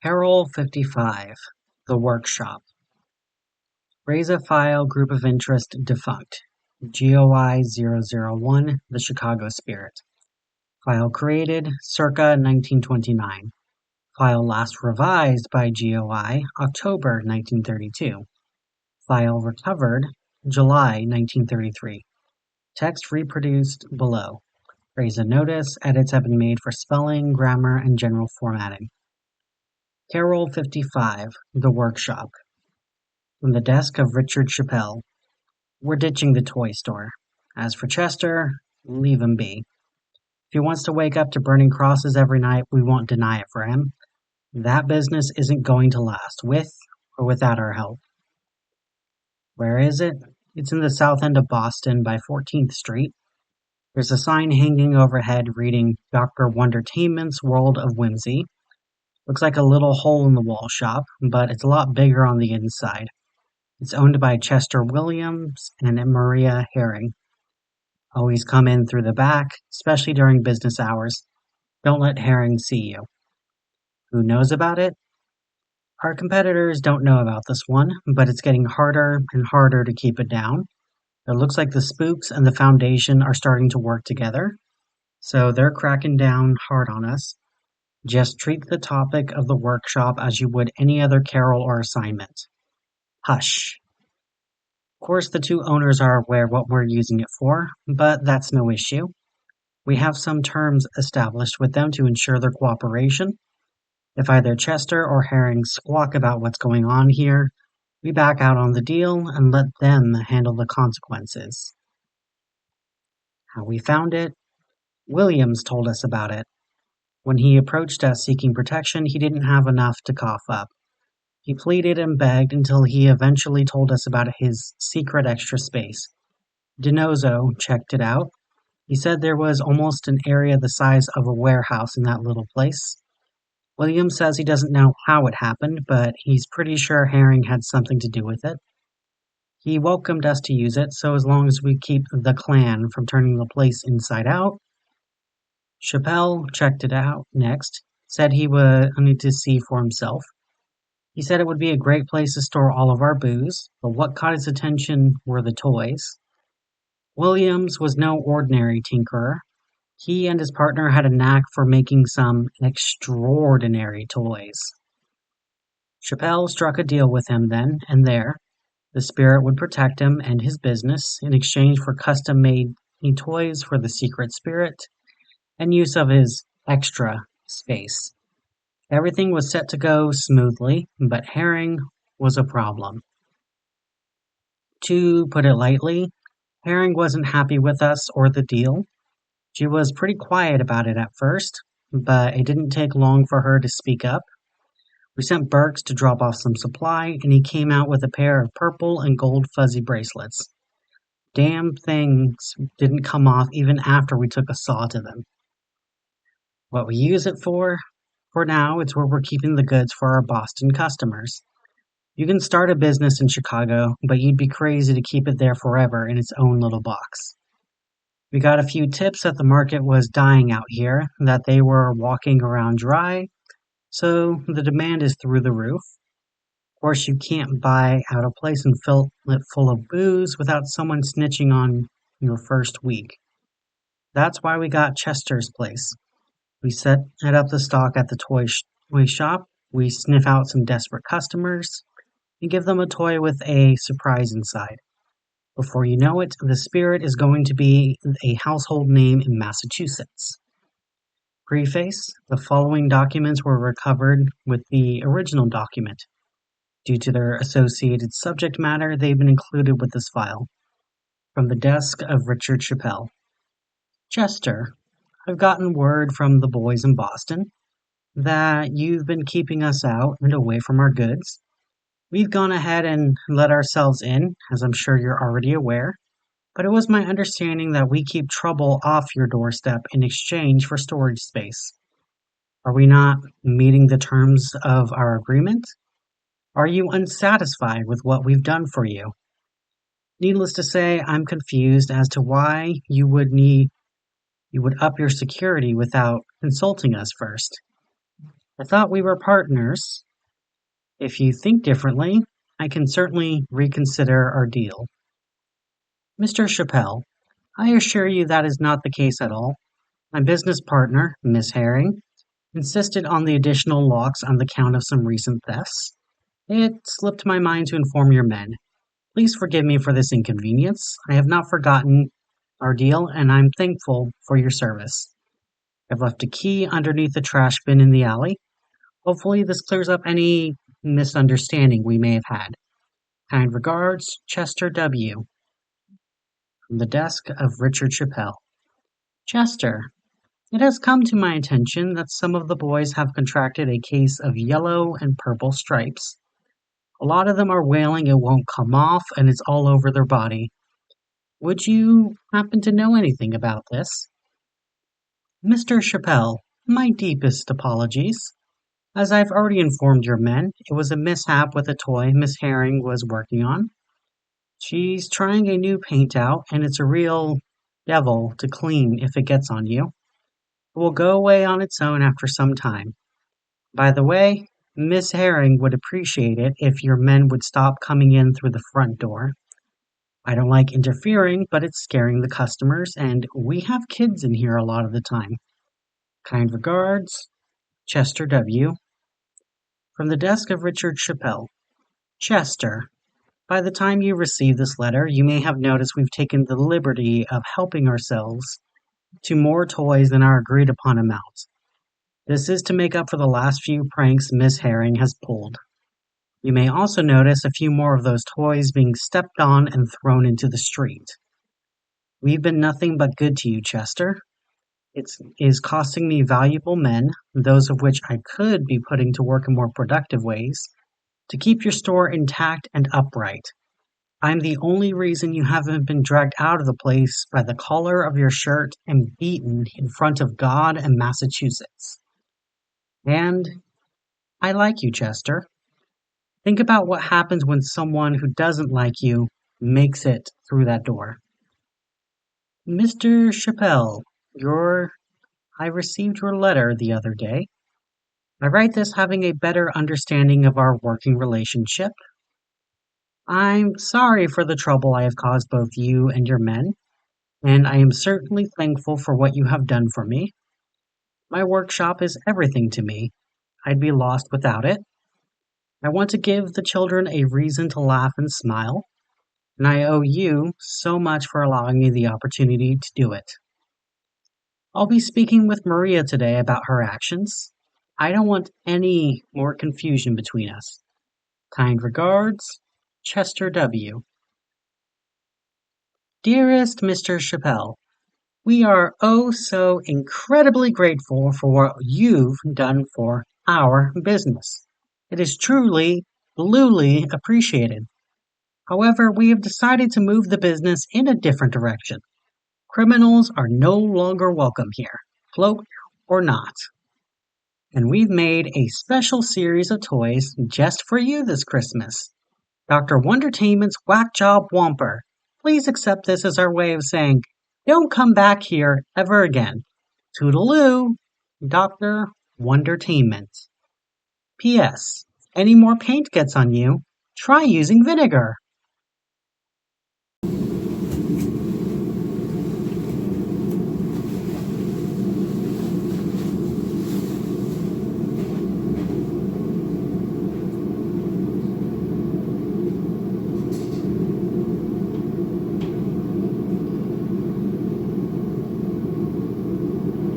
Carroll 55, The Workshop. Raise a file group of interest defunct. GOI 001, The Chicago Spirit. File created circa 1929. File last revised by GOI October 1932. File recovered July 1933. Text reproduced below. Raise a notice. Edits have been made for spelling, grammar, and general formatting. Carroll 55, The Workshop. From the desk of Richard Chappell. We're ditching the toy store. As for Chester, leave him be. If he wants to wake up to burning crosses every night, we won't deny it for him. That business isn't going to last, with or without our help. Where is it? It's in the south end of Boston by 14th Street. There's a sign hanging overhead reading Dr. Wondertainment's World of Whimsy. Looks like a little hole-in-the-wall shop, but it's a lot bigger on the inside. It's owned by Chester Williams and Maria Herring. Always come in through the back, especially during business hours. Don't let Herring see you. Who knows about it? Our competitors don't know about this one, but it's getting harder and harder to keep it down. It looks like the spooks and the foundation are starting to work together, so they're cracking down hard on us. Just treat the topic of the workshop as you would any other Carroll or assignment. Hush. Of course, the two owners are aware what we're using it for, but that's no issue. We have some terms established with them to ensure their cooperation. If either Chester or Herring squawk about what's going on here, we back out on the deal and let them handle the consequences. How we found it? Williams told us about it. When he approached us seeking protection, he didn't have enough to cough up. He pleaded and begged until he eventually told us about his secret extra space. Dinozo checked it out. He said there was almost an area the size of a warehouse in that little place. Williams says he doesn't know how it happened, but he's pretty sure Herring had something to do with it. He welcomed us to use it, so as long as we keep the clan from turning the place inside out. Chappelle checked it out next, said he would need to see for himself. He said it would be a great place to store all of our booze, but what caught his attention were the toys. Williams was no ordinary tinkerer. He and his partner had a knack for making some extraordinary toys. Chappelle struck a deal with him then and there. The spirit would protect him and his business in exchange for custom-made toys for the secret spirit and use of his extra space. Everything was set to go smoothly, but Herring was a problem. To put it lightly, Herring wasn't happy with us or the deal. She was pretty quiet about it at first, but it didn't take long for her to speak up. We sent Burks to drop off some supply, and he came out with a pair of purple and gold fuzzy bracelets. Damn things didn't come off even after we took a saw to them. What we use it for now, it's where we're keeping the goods for our Boston customers. You can start a business in Chicago, but you'd be crazy to keep it there forever in its own little box. We got a few tips that the market was dying out here, that they were walking around dry, so the demand is through the roof. Of course, you can't buy out a place and fill it full of booze without someone snitching on your first week. That's why we got Chester's place. We set up the stock at the toy shop, we sniff out some desperate customers, and give them a toy with a surprise inside. Before you know it, the spirit is going to be a household name in Massachusetts. Preface: the following documents were recovered with the original document. Due to their associated subject matter, they've been included with this file. From the desk of Richard Chappell. Chester, I've gotten word from the boys in Boston that you've been keeping us out and away from our goods. We've gone ahead and let ourselves in, as I'm sure you're already aware, but it was my understanding that we keep trouble off your doorstep in exchange for storage space. Are we not meeting the terms of our agreement? Are you unsatisfied with what we've done for you? Needless to say, I'm confused as to why you would up your security without consulting us first. I thought we were partners. If you think differently, I can certainly reconsider our deal. Mr. Chappelle, I assure you that is not the case at all. My business partner, Miss Herring, insisted on the additional locks on the count of some recent thefts. It slipped my mind to inform your men. Please forgive me for this inconvenience. I have not forgotten our deal, and I'm thankful for your service. I've left a key underneath the trash bin in the alley. Hopefully this clears up any misunderstanding we may have had. Kind regards, Chester W. From the desk of Richard Chappell. Chester, it has come to my attention that some of the boys have contracted a case of yellow and purple stripes. A lot of them are wailing it won't come off and it's all over their body. Would you happen to know anything about this? Mr. Chappell, my deepest apologies. As I've already informed your men, it was a mishap with a toy Miss Herring was working on. She's trying a new paint out, and it's a real devil to clean if it gets on you. It will go away on its own after some time. By the way, Miss Herring would appreciate it if your men would stop coming in through the front door. I don't like interfering, but it's scaring the customers, and we have kids in here a lot of the time. Kind regards, Chester W. From the desk of Richard Chappell. Chester, by the time you receive this letter, you may have noticed we've taken the liberty of helping ourselves to more toys than our agreed upon amount. This is to make up for the last few pranks Miss Herring has pulled. You may also notice a few more of those toys being stepped on and thrown into the street. We've been nothing but good to you, Chester. It is costing me valuable men, those of which I could be putting to work in more productive ways, to keep your store intact and upright. I'm the only reason you haven't been dragged out of the place by the collar of your shirt and beaten in front of God and Massachusetts. And I like you, Chester. Think about what happens when someone who doesn't like you makes it through that door. Mr. Chappell, I received your letter the other day. I write this having a better understanding of our working relationship. I'm sorry for the trouble I have caused both you and your men, and I am certainly thankful for what you have done for me. My workshop is everything to me. I'd be lost without it. I want to give the children a reason to laugh and smile, and I owe you so much for allowing me the opportunity to do it. I'll be speaking with Maria today about her actions. I don't want any more confusion between us. Kind regards, Chester W. Dearest Mr. Chappell, we are oh so incredibly grateful for what you've done for our business. It is truly, bluely appreciated. However, we have decided to move the business in a different direction. Criminals are no longer welcome here, cloaked or not. And we've made a special series of toys just for you this Christmas. Dr. Wondertainment's Whack Job Whomper. Please accept this as our way of saying, don't come back here ever again. Toodaloo, Dr. Wondertainment. P.S. Any more paint gets on you, try using vinegar.